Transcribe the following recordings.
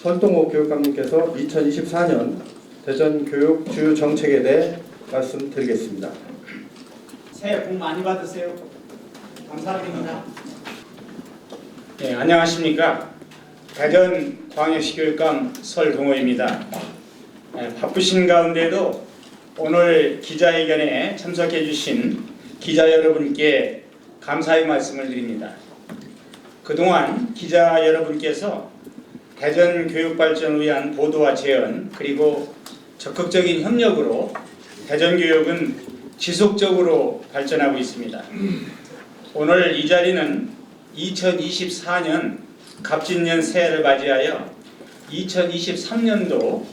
손동호 교육감님께서 2024년 대전 교육 주요 정책에 대해 말씀드리겠습니다. 새해 복 많이 받으세요. 감사드립니다. 네, 안녕하십니까. 대전 광역시 교육감 설동호입니다. 바쁘신 가운데도 오늘 기자회견에 참석해 주신 기자 여러분께 감사의 말씀을 드립니다. 그동안 기자 여러분께서 대전 교육 발전을 위한 보도와 재현 그리고 적극적인 협력으로 대전 교육은 지속적으로 발전하고 있습니다. 오늘 이 자리는 2024년 갑진년 새해를 맞이하여 2023년도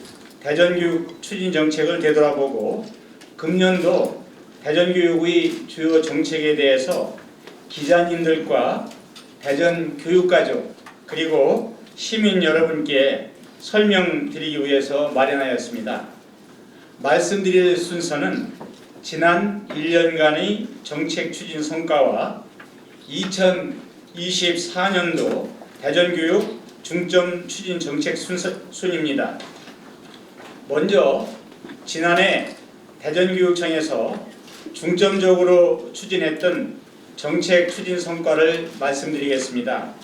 대전교육 추진 정책을 되돌아보고 금년도 대전교육의 주요 정책에 대해서 기자님들과 대전 교육가족 그리고 시민 여러분께 설명드리기 위해서 마련하였습니다. 말씀드릴 순서는 지난 1년간의 정책 추진 성과와 2024년도 대전교육 중점 추진 정책 순입니다. 먼저 지난해 대전교육청에서 중점적으로 추진했던 정책 추진 성과를 말씀드리겠습니다.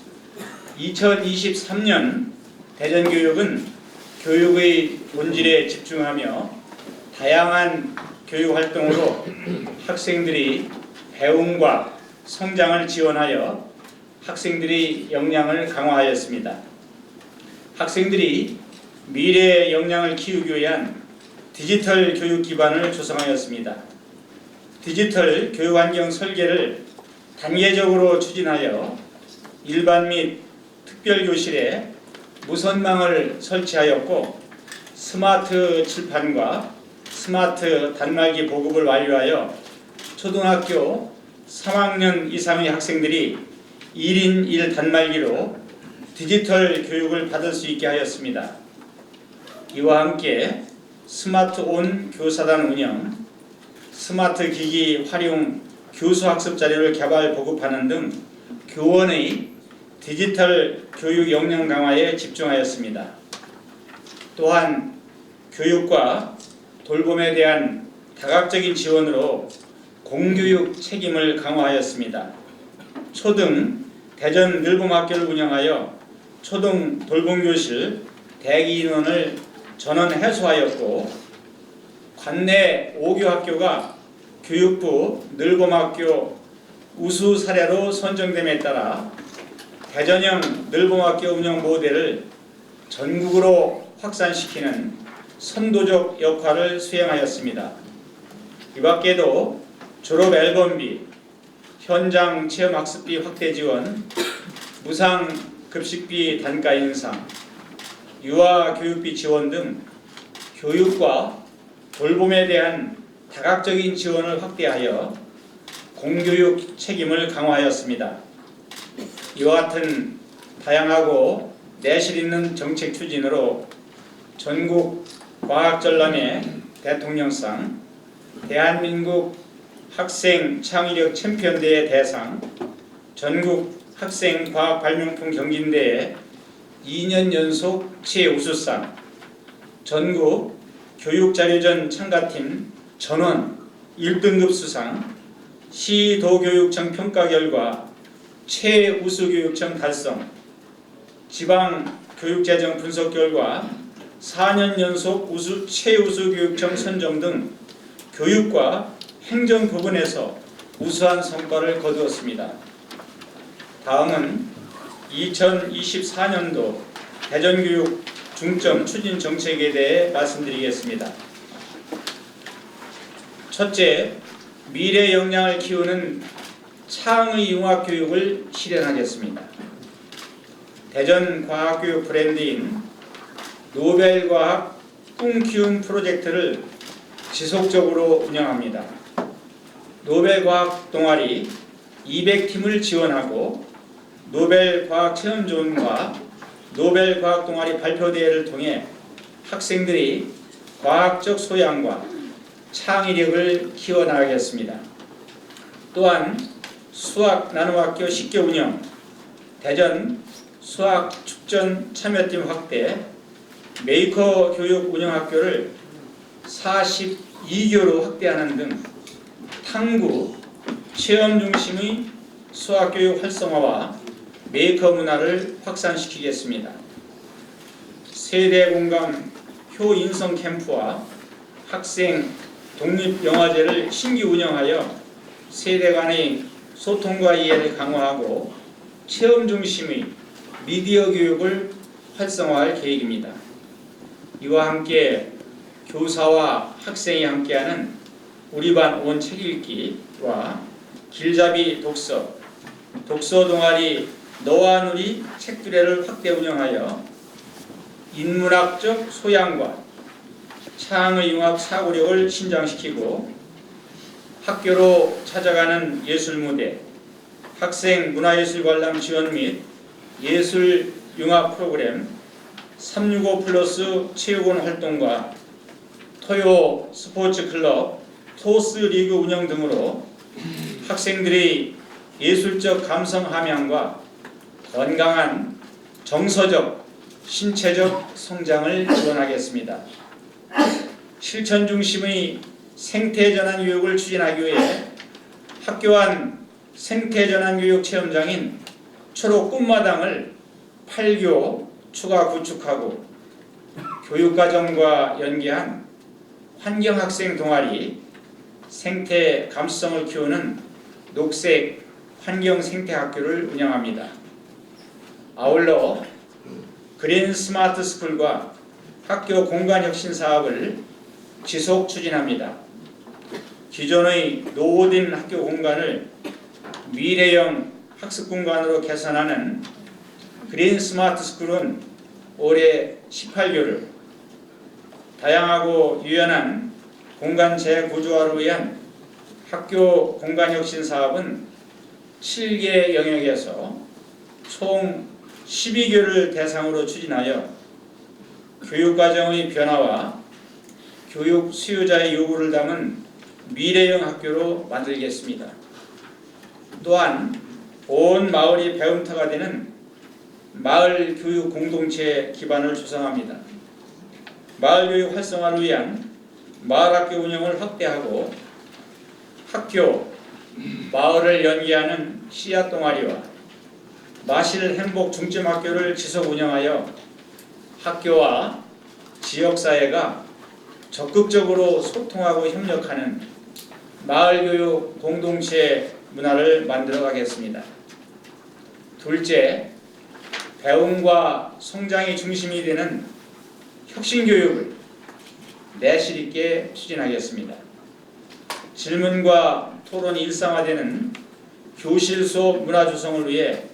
2023년 대전교육은 교육의 본질에 집중하며 다양한 교육활동으로 학생들이 배움과 성장을 지원하여 학생들의 역량을 강화하였습니다. 학생들이 미래의 역량을 키우기 위한 디지털 교육 기반을 조성하였습니다. 디지털 교육환경 설계를 단계적으로 추진하여 일반 및 특별교실에 무선망을 설치하였고 스마트 칠판과 스마트 단말기 보급을 완료하여 초등학교 3학년 이상의 학생들이 1인 1 단말기로 디지털 교육을 받을 수 있게 하였습니다. 이와 함께 스마트온 교사단 운영, 스마트 기기 활용 교수 학습 자료를 개발 보급하는 등 교원의 디지털 교육 역량 강화에 집중하였습니다. 또한 교육과 돌봄에 대한 다각적인 지원으로 공교육 책임을 강화하였습니다. 초등 대전 늘봄학교를 운영하여 초등 돌봄교실 대기 인원을 전원 해소하였고 관내 5교 학교가 교육부 늘봄학교 우수 사례로 선정됨에 따라 대전형 늘봄학교 운영 모델을 전국으로 확산시키는 선도적 역할을 수행하였습니다. 이 밖에도 졸업 앨범비, 현장 체험학습비 확대 지원, 무상 급식비 단가 인상, 유아 교육비 지원 등 교육과 돌봄에 대한 다각적인 지원을 확대하여 공교육 책임을 강화하였습니다. 이와 같은 다양하고 내실 있는 정책 추진으로 전국 과학전람회 대통령상, 대한민국 학생 창의력 챔피언대회 대상, 전국 학생 과학 발명품 경진대회 2년 연속 최우수상, 전국 교육자료전 참가팀 전원 1등급 수상, 시도교육청 평가 결과 최우수교육청 달성, 지방교육재정 분석 결과 4년 연속 최우수교육청 선정 등 교육과 행정 부분에서 우수한 성과를 거두었습니다. 다음은 2024년도 대전교육 중점 추진 정책에 대해 말씀드리겠습니다. 첫째, 미래 역량을 키우는 창의 융합 교육을 실현하겠습니다. 대전 과학교육 브랜드인 노벨과학 꿈키움 프로젝트를 지속적으로 운영합니다. 노벨과학 동아리 200팀을 지원하고 노벨과학체험존과 노벨과학 동아리 발표대회를 통해 학생들이 과학적 소양과 창의력을 키워나가겠습니다. 또한 수학 나눔학교 10개 운영, 대전 수학 축전 참여팀 확대, 메이커 교육 운영학교를 42교로 확대하는 등 탐구, 체험 중심의 수학교육 활성화와 메이커 문화를 확산시키겠습니다. 세대 공감 효인성 캠프와 학생 독립영화제를 신규 운영하여 세대 간의 소통과 이해를 강화하고 체험 중심의 미디어 교육을 활성화할 계획입니다. 이와 함께 교사와 학생이 함께하는 우리 반 온 책 읽기와 길잡이 독서, 독서 동아리 너와 누리 책두레를 확대 운영하여 인문학적 소양과 창의 융합 사고력을 신장시키고 학교로 찾아가는 예술무대, 학생 문화예술 관람 지원 및 예술 융합 프로그램, 365 플러스 체육원 활동과 토요 스포츠 클럽, 토스 리그 운영 등으로 학생들의 예술적 감성 함양과 건강한 정서적, 신체적 성장을 지원하겠습니다. 실천 중심의 생태전환 교육을 추진하기 위해 학교 안 생태전환 교육 체험장인 초록 꿈마당을 8교 추가 구축하고 교육과정과 연계한 환경학생 동아리, 생태 감수성을 키우는 녹색 환경생태학교를 운영합니다. 아울러 그린 스마트 스쿨과 학교 공간혁신 사업을 지속 추진합니다. 기존의 노후된 학교 공간을 미래형 학습 공간으로 개선하는 그린 스마트 스쿨은 올해 18교를, 다양하고 유연한 공간 재구조화를 위한 학교 공간혁신 사업은 7개 영역에서 총 12교를 대상으로 추진하여 교육과정의 변화와 교육 수요자의 요구를 담은 미래형 학교로 만들겠습니다. 또한 온 마을이 배움터가 되는 마을 교육 공동체 기반을 조성합니다. 마을 교육 활성화를 위한 마을 학교 운영을 확대하고 학교, 마을을 연계하는 씨앗 동아리와 마실 행복 중점 학교를 지속 운영하여 학교와 지역사회가 적극적으로 소통하고 협력하는 마을교육 공동체 문화를 만들어 가겠습니다. 둘째, 배움과 성장이 중심이 되는 혁신교육을 내실 있게 추진하겠습니다. 질문과 토론이 일상화되는 교실 수업 문화 조성을 위해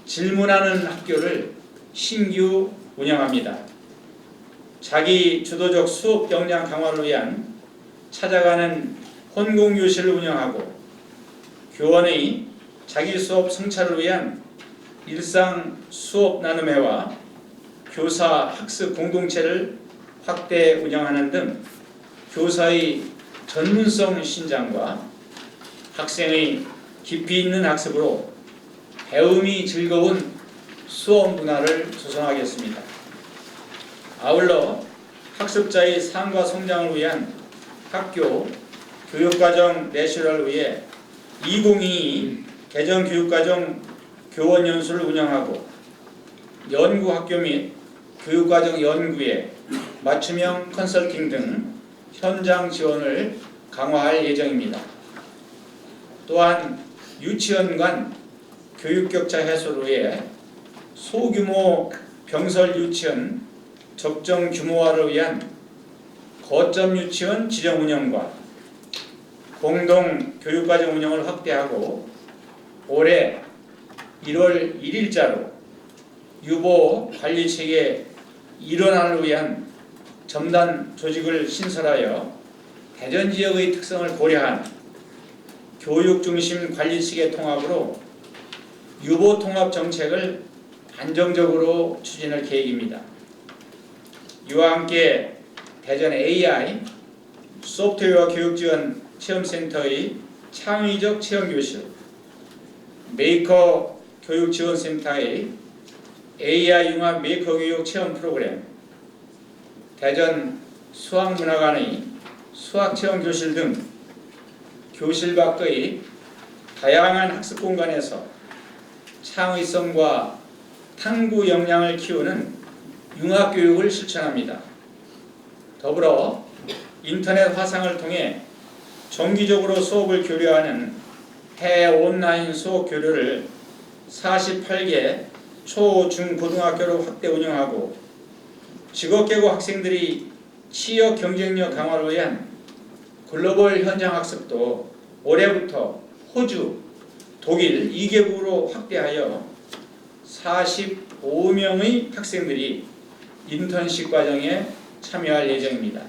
질문하는 학교를 신규 운영합니다. 자기 주도적 수업 역량 강화를 위한 찾아가는 혼공교실을 운영하고 교원의 자기 수업 성찰을 위한 일상 수업 나눔회와 교사 학습 공동체를 확대 운영하는 등 교사의 전문성 신장과 학생의 깊이 있는 학습으로 배움이 즐거운 수업 문화를 조성하겠습니다. 아울러 학습자의 삶과 성장을 위한 학교 교육과정 내실화를 위해 2022 개정교육과정 교원연수를 운영하고 연구학교 및 교육과정 연구에 맞춤형 컨설팅 등 현장 지원을 강화할 예정입니다. 또한 유치원 간 교육격차 해소를 위해 소규모 병설 유치원 적정 규모화를 위한 거점 유치원 지정 운영과 공동 교육과정 운영을 확대하고 올해 1월 1일자로 유보 관리체계 일원화를 위한 첨단 조직을 신설하여 대전 지역의 특성을 고려한 교육 중심 관리 체계 통합으로 유보 통합 정책을 안정적으로 추진할 계획입니다. 이와 함께 대전 AI 소프트웨어 교육 지원 체험센터의 창의적 체험교실, 메이커 교육지원센터의 AI 융합 메이커 교육 체험 프로그램, 대전 수학문화관의 수학체험 교실 등 교실 밖의 다양한 학습 공간에서 창의성과 탐구 역량을 키우는 융합교육을 실천합니다. 더불어 인터넷 화상을 통해 정기적으로 수업을 교류하는 해외 온라인 수업 교류를 48개 초, 중, 고등학교로 확대 운영하고 직업계고 학생들이 취업 경쟁력 강화를 위한 글로벌 현장 학습도 올해부터 호주, 독일 2개국으로 확대하여 45명의 학생들이 인턴십 과정에 참여할 예정입니다.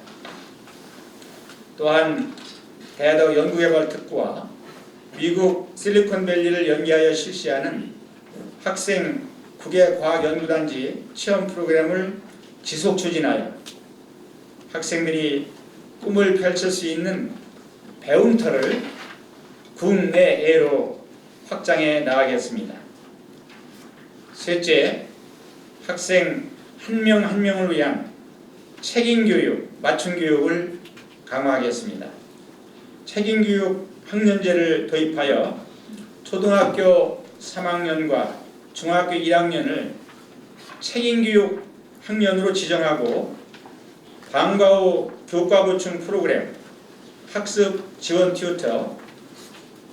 또한 대덕 연구개발특구와 미국 실리콘밸리를 연계하여 실시하는 학생 국외과학연구단지 체험 프로그램을 지속 추진하여 학생들이 꿈을 펼칠 수 있는 배움터를 국내외로 확장해 나가겠습니다. 셋째, 학생 한 명 한 명을 위한 책임교육, 맞춤교육을 강화하겠습니다. 책임교육 학년제를 도입하여 초등학교 3학년과 중학교 1학년을 책임교육 학년으로 지정하고 방과 후 교과 보충 프로그램, 학습 지원 튜터,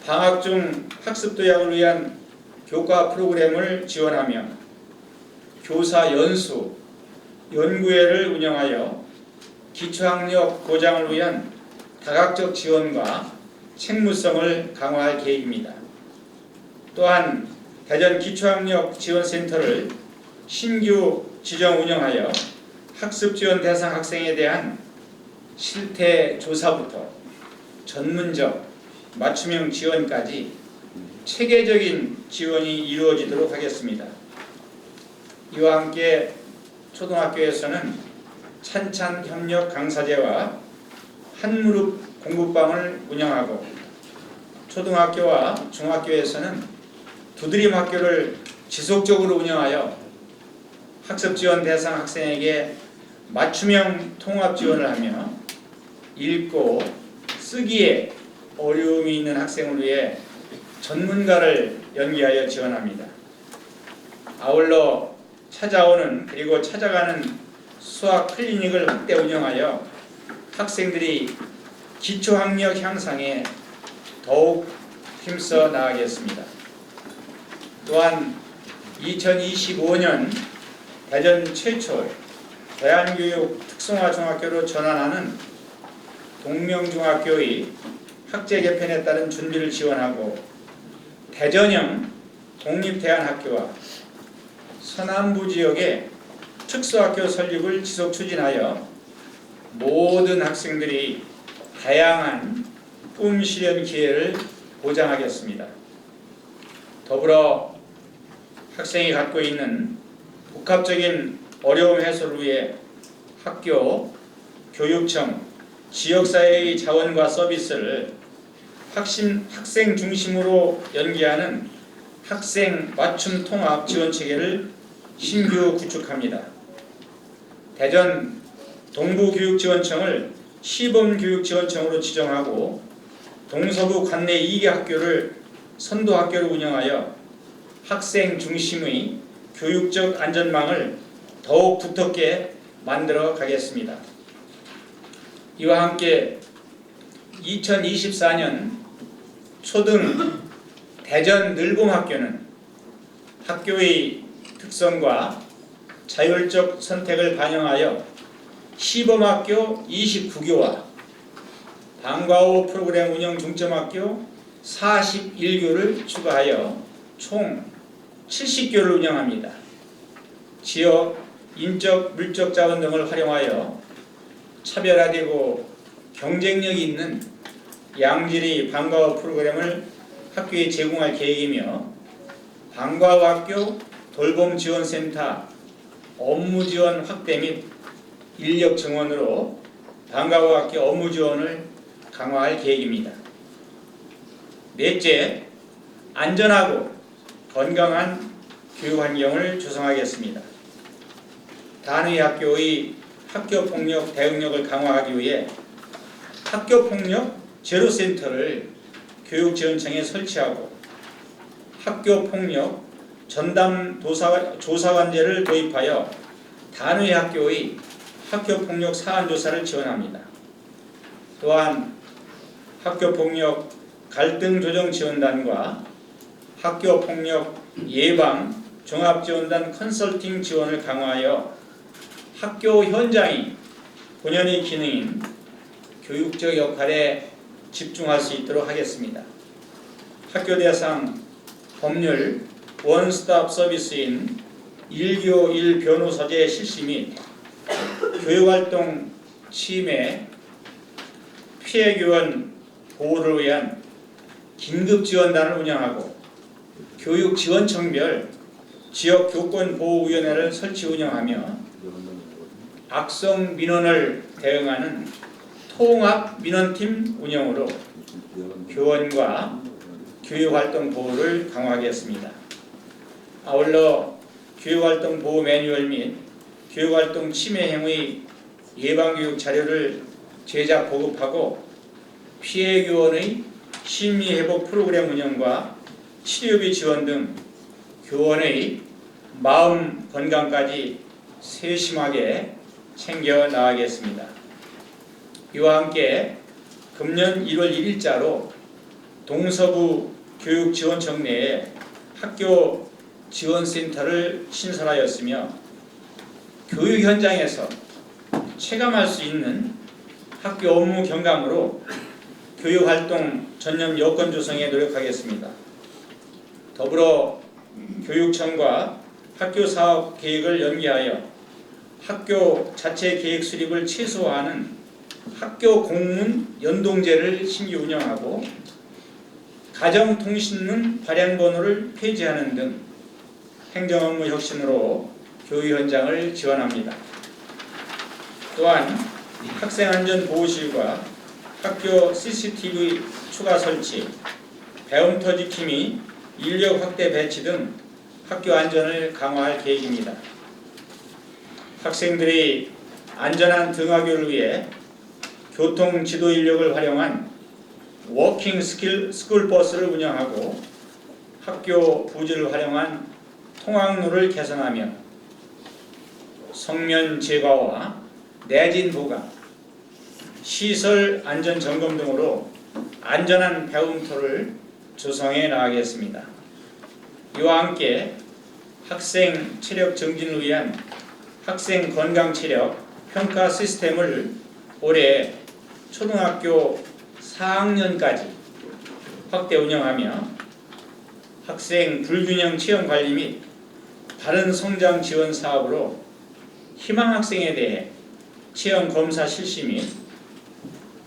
방학 중 학습 도약을 위한 교과 프로그램을 지원하며 교사 연수, 연구회를 운영하여 기초학력 보장을 위한 다각적 지원과 책무성을 강화할 계획입니다. 또한 대전 기초학력 지원센터를 신규 지정 운영하여 학습 지원 대상 학생에 대한 실태 조사부터 전문적 맞춤형 지원까지 체계적인 지원이 이루어지도록 하겠습니다. 이와 함께 초등학교에서는 찬찬 협력 강사제와 한무릎 공부방을 운영하고 초등학교와 중학교에서는 두드림 학교를 지속적으로 운영하여 학습 지원 대상 학생에게 맞춤형 통합 지원을 하며 읽고 쓰기에 어려움이 있는 학생을 위해 전문가를 연계하여 지원합니다. 아울러 찾아오는 그리고 찾아가는 수학 클리닉을 확대 운영하여 학생들이 기초학력 향상에 더욱 힘써 나가겠습니다. 또한 2025년 대전 최초 대한교육 특성화 중학교로 전환하는 동명중학교의 학제 개편에 따른 준비를 지원하고 대전형 공립대안학교와 서남부 지역의 특수학교 설립을 지속 추진하여 모든 학생들이 다양한 꿈 실현 기회를 보장하겠습니다. 더불어 학생이 갖고 있는 복합적인 어려움 해소를 위해 학교, 교육청, 지역사회의 자원과 서비스를 학생 중심으로 연계하는 학생 맞춤 통합 지원 체계를 신규 구축합니다. 대전 동부교육지원청을 시범교육지원청으로 지정하고 동서부 관내 2개 학교를 선도학교로 운영하여 학생 중심의 교육적 안전망을 더욱 두텁게 만들어 가겠습니다. 이와 함께 2024년 초등 대전 늘봄학교는 학교의 특성과 자율적 선택을 반영하여 시범학교 29교와 방과 후 프로그램 운영 중점학교 41교를 추가하여 총 70교를 운영합니다. 지역, 인적, 물적 자원 등을 활용하여 차별화되고 경쟁력이 있는 양질의 방과 후 프로그램을 학교에 제공할 계획이며 방과 후 학교 돌봄 지원센터 업무 지원 확대 및 인력 증원으로 방과 후 학교 업무 지원을 강화할 계획입니다. 넷째, 안전하고 건강한 교육 환경을 조성하겠습니다. 단의 학교의 학교폭력 대응력을 강화하기 위해 학교폭력 제로센터를 교육지원청에 설치하고 학교폭력 전담 조사관제를 도입하여 단위 학교의 학교폭력 사안조사를 지원합니다. 또한 학교폭력 갈등조정지원단과 학교폭력 예방 종합지원단 컨설팅 지원을 강화하여 학교 현장이 본연의 기능인 교육적 역할에 집중할 수 있도록 하겠습니다. 학교 대상 법률 원스톱 서비스인 1교1 변호사제 실시 및 교육활동 침해 피해 교원 보호를 위한 긴급지원단을 운영하고 교육지원청별 지역교권보호위원회를 설치 운영하며 악성 민원을 대응하는 통합민원팀 운영으로 교원과 교육활동 보호를 강화하겠습니다. 아울러 교육활동 보호 매뉴얼 및 교육활동 침해 행위 예방교육 자료를 제작 보급하고 피해 교원의 심리회복 프로그램 운영과 치료비 지원 등 교원의 마음 건강까지 세심하게 챙겨 나가겠습니다. 이와 함께 금년 1월 1일자로 동서부 교육지원청 내에 학교 지원센터를 신설하였으며 교육 현장에서 체감할 수 있는 학교 업무 경감으로 교육활동 전념 여건 조성에 노력하겠습니다. 더불어 교육청과 학교 사업 계획을 연계하여 학교 자체 계획 수립을 최소화하는 학교 공문 연동제를 신규 운영하고 가정통신문 발행번호를 폐지하는 등 행정업무 혁신으로 교육 현장을 지원합니다. 또한 학생안전보호실과 학교 CCTV 추가 설치, 배움터 지킴이, 인력 확대 배치 등 학교 안전을 강화할 계획입니다. 학생들이 안전한 등하교를 위해 교통 지도 인력을 활용한 워킹 스쿨 버스를 운영하고 학교 부지를 활용한 통학로를 개선하며 성면 제거와 내진 보강, 시설 안전 점검 등으로 안전한 배움터를 조성해 나가겠습니다. 이와 함께 학생 체력 증진을 위한 학생 건강 체력 평가 시스템을 올해 초등학교 4학년까지 확대 운영하며 학생 불균형 체형 관리 및 바른 성장 지원 사업으로 희망 학생에 대해 체형 검사 실시 및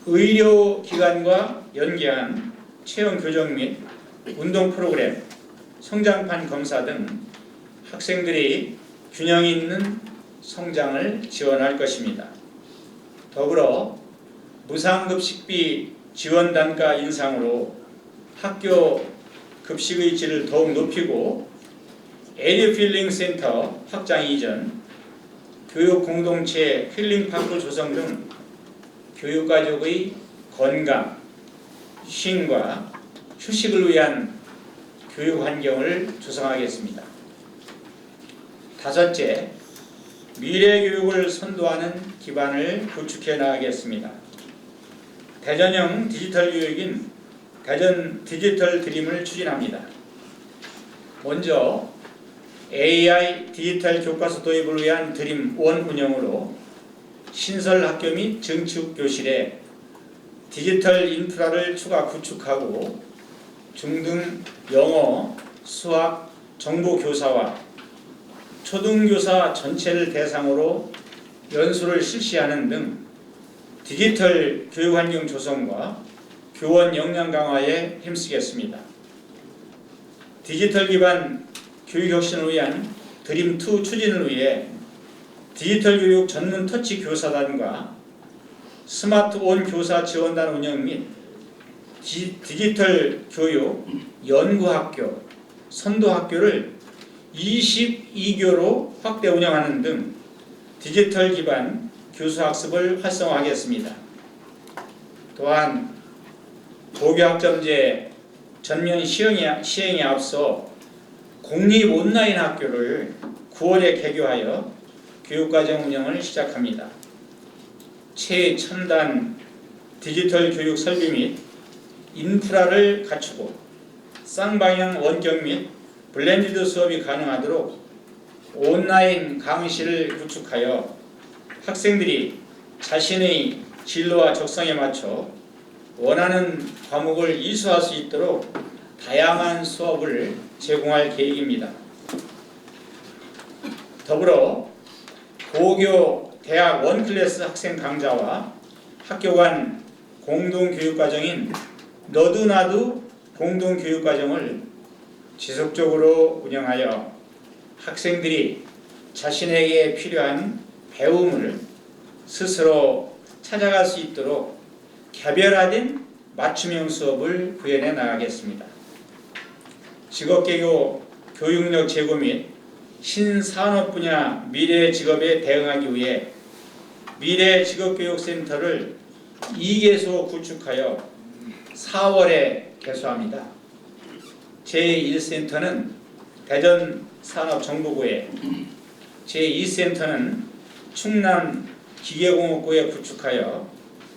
의료기관과 연계한 체형 교정 및 운동 프로그램, 성장판 검사 등 학생들이 균형 있는 성장을 지원할 것입니다. 더불어 무상급식비 지원 단가 인상으로 학교 급식의 질을 더욱 높이고 에듀필링 센터 확장 이전, 교육 공동체 힐링파크 조성 등 교육가족의 건강, 쉼과 휴식을 위한 교육 환경을 조성하겠습니다. 다섯째, 미래 교육을 선도하는 기반을 구축해 나가겠습니다. 대전형 디지털 교육인 대전 디지털 드림을 추진합니다. 먼저 AI 디지털 교과서 도입을 위한 드림 1 운영으로 신설 학교 및 증축 교실에 디지털 인프라를 추가 구축하고 중등 영어, 수학, 정보 교사와 초등교사 전체를 대상으로 연수를 실시하는 등 디지털 교육환경 조성과 교원 역량 강화에 힘쓰겠습니다. 디지털 기반 교육혁신을 위한 드림2 추진을 위해 디지털 교육 전문 터치 교사단과 스마트온 교사 지원단 운영 및 디지털 교육 연구학교, 선도학교를 22교로 확대 운영하는 등 디지털 기반 교수학습을 활성화하겠습니다. 또한 고교학점제 전면 시행에 앞서 공립 온라인 학교를 9월에 개교하여 교육과정 운영을 시작합니다. 최첨단 디지털 교육 설비 및 인프라를 갖추고 쌍방향 원격 및 블렌디드 수업이 가능하도록 온라인 강의실을 구축하여 학생들이 자신의 진로와 적성에 맞춰 원하는 과목을 이수할 수 있도록 다양한 수업을 제공할 계획입니다. 더불어 고교 대학 원클래스 학생 강좌와 학교 간 공동교육과정인 너도나도 공동교육과정을 지속적으로 운영하여 학생들이 자신에게 필요한 배움을 스스로 찾아갈 수 있도록 개별화된 맞춤형 수업을 구현해 나가겠습니다. 직업개교 교육력 제고 및 신산업 분야 미래 직업에 대응하기 위해 미래직업교육센터를 2개소 구축하여 4월에 개소합니다. 제1센터는 대전산업정보구에, 제2센터는 충남기계공업구에 구축하여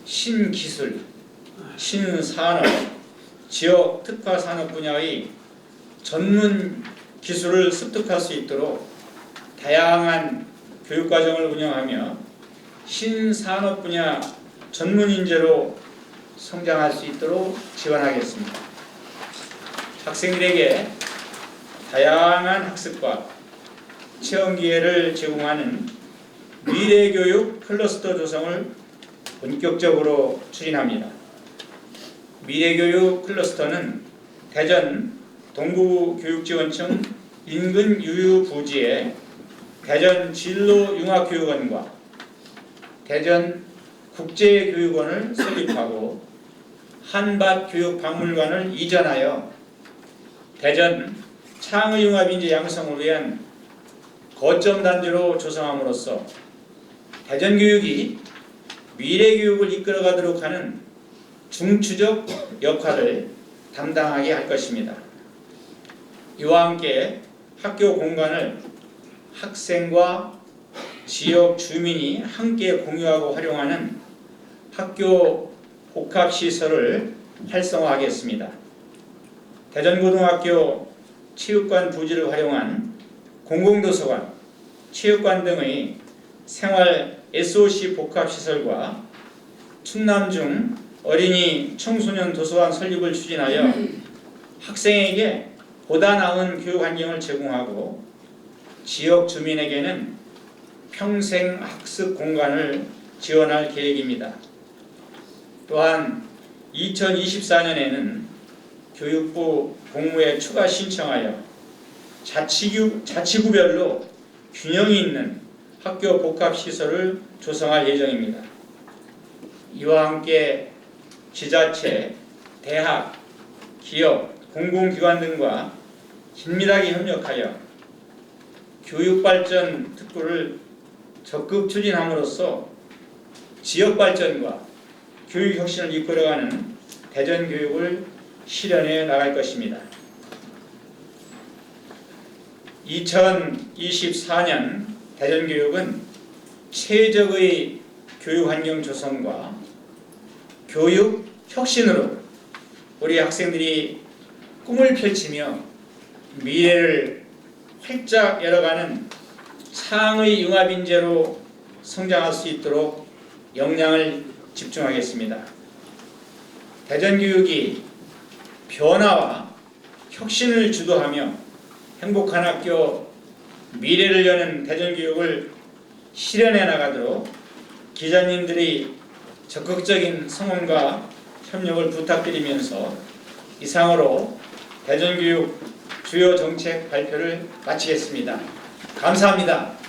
신기술, 신산업, 지역 특화 산업 분야의 전문 기술을 습득할 수 있도록 다양한 교육과정을 운영하며 신산업 분야 전문 인재로 성장할 수 있도록 지원하겠습니다. 학생들에게 다양한 학습과 체험 기회를 제공하는 미래교육 클러스터 조성을 본격적으로 추진합니다. 미래교육 클러스터는 대전 동부교육지원청 인근 유휴 부지에 대전 진로융합교육원과 대전 국제교육원을 설립하고 한밭교육박물관을 이전하여 대전 창의융합인재 양성을 위한 거점 단지로 조성함으로써 대전교육이 미래교육을 이끌어가도록 하는 중추적 역할을 담당하게 할 것입니다. 이와 함께 학교 공간을 학생과 지역 주민이 함께 공유하고 활용하는 학교 복합시설을 활성화하겠습니다. 대전고등학교 체육관 부지를 활용한 공공도서관, 체육관 등의 생활 SOC 복합시설과 충남중 어린이 청소년 도서관 설립을 추진하여 학생에게 보다 나은 교육 환경을 제공하고 지역 주민에게는 평생 학습 공간을 지원할 계획입니다. 또한 2024년에는 교육부 공무에 추가 신청하여 자치구별로 균형이 있는 학교 복합시설을 조성할 예정입니다. 이와 함께 지자체, 대학, 기업, 공공기관 등과 긴밀하게 협력하여 교육발전 특구를 적극 추진함으로써 지역발전과 교육혁신을 이끌어가는 대전교육을 실현해 나갈 것입니다. 2024년 대전교육은 최적의 교육환경 조성과 교육혁신으로 우리 학생들이 꿈을 펼치며 미래를 활짝 열어가는 창의 융합인재로 성장할 수 있도록 역량을 집중하겠습니다. 대전교육이 변화와 혁신을 주도하며 행복한 학교, 미래를 여는 대전교육을 실현해 나가도록 기자님들의 적극적인 성원과 협력을 부탁드리면서 이상으로 대전교육 주요 정책 발표를 마치겠습니다. 감사합니다.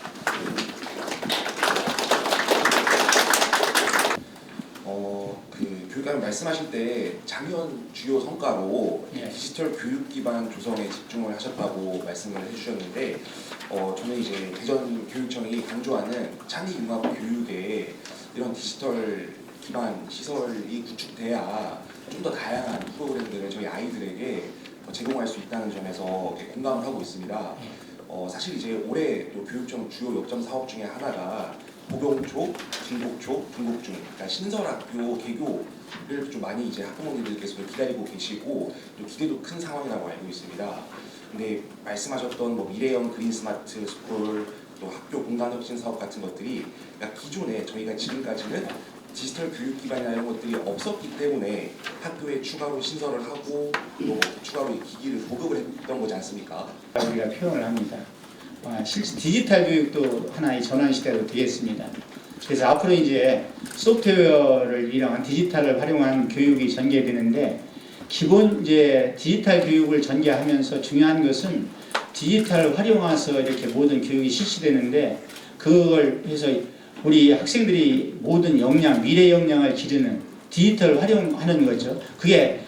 교육감님 말씀하실 때 작년 주요 성과로 예. 디지털 교육 기반 조성에 집중을 하셨다고 말씀을 해주셨는데 저는 이제 대전교육청이 강조하는 창의융합 교육에 이런 디지털 기반 시설이 구축돼야 좀 더 다양한 프로그램들을 저희 아이들에게 제공할 수 있다는 점에서 공감을 하고 있습니다. 사실 이제 올해 또 교육청 주요 역점 사업 중에 하나가 복용초, 중복초, 중복중, 그러니까 신설학교 개교를 좀 많이 이제 학부모님들께서 기다리고 계시고 또 기대도 큰 상황이라고 알고 있습니다. 근데 말씀하셨던 뭐 미래형 그린 스마트 스쿨, 또 학교 공간 혁신 사업 같은 것들이 그러니까 기존에 저희가 지금까지는 디지털 교육 기반이나 이런 것들이 없었기 때문에 학교에 추가로 신설을 하고 또 추가로 이 기기를 보급을 했던 거지 않습니까? 우리가 표현을 합니다. 실제 디지털 교육도 하나의 전환 시대로 되겠습니다. 그래서 앞으로 이제 소프트웨어를 이용한 디지털을 활용한 교육이 전개되는데 기본 이제 디지털 교육을 전개하면서 중요한 것은 디지털을 활용해서 이렇게 모든 교육이 실시되는데 그걸 해서 우리 학생들이 모든 역량, 미래 역량을 기르는 디지털을 활용하는 거죠. 그게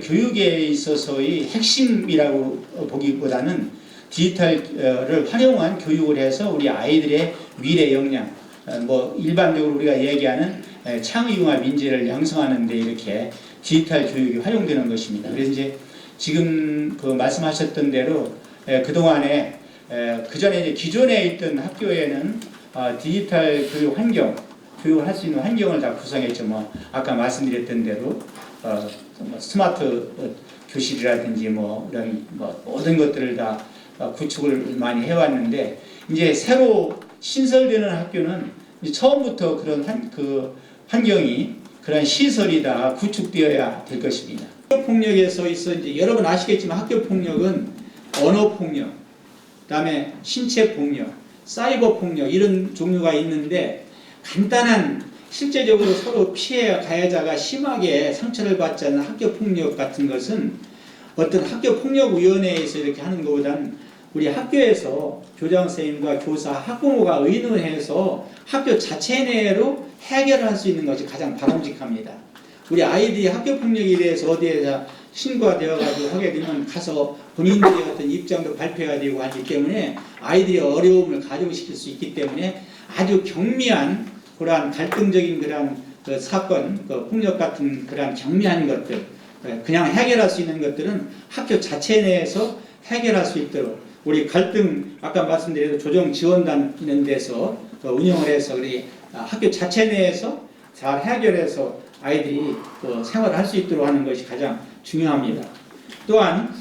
교육에 있어서의 핵심이라고 보기보다는 디지털을 활용한 교육을 해서 우리 아이들의 미래 역량, 뭐 일반적으로 우리가 얘기하는 창의융합 인재를 양성하는 데 이렇게 디지털 교육이 활용되는 것입니다. 그래서 이제 지금 그 말씀하셨던 대로 그동안에 그전에 이제 기존에 있던 학교에는 디지털 교육 환경, 교육을 할 수 있는 환경을 다 구성했죠. 뭐 아까 말씀드렸던 대로 뭐 스마트 교실이라든지 뭐 이런 뭐 모든 것들을 다 구축을 많이 해왔는데 이제 새로 신설되는 학교는 이제 처음부터 그런 환경이 그런 시설이 다 구축되어야 될 것입니다. 학교 폭력에서 있어 이제 여러분 아시겠지만 학교 폭력은 언어 폭력, 그다음에 신체 폭력, 사이버 폭력 이런 종류가 있는데 간단한 실제적으로 서로 피해 가해자가 심하게 상처를 받지 않는 학교 폭력 같은 것은 어떤 학교 폭력위원회에서 이렇게 하는 것보다는 우리 학교에서 교장 선생님과 교사, 학부모가 의논해서 학교 자체 내로 해결할 수 있는 것이 가장 바람직합니다. 우리 아이들이 학교 폭력에 대해서 어디에서 신고가 되어가지고 하게 되면 가서 본인들의 어떤 입장도 발표해야 되고 하기 때문에 아이들이 어려움을 가중시킬 수 있기 때문에 아주 경미한 그러한 갈등적인 그러한 그 사건, 그 폭력 같은 그러한 경미한 것들, 그냥 해결할 수 있는 것들은 학교 자체 내에서 해결할 수 있도록 우리 갈등 아까 말씀드린 조정 지원단 이런 데서 운영을 해서 우리 학교 자체 내에서 잘 해결해서 아이들이 생활을 할 수 있도록 하는 것이 가장 중요합니다. 또한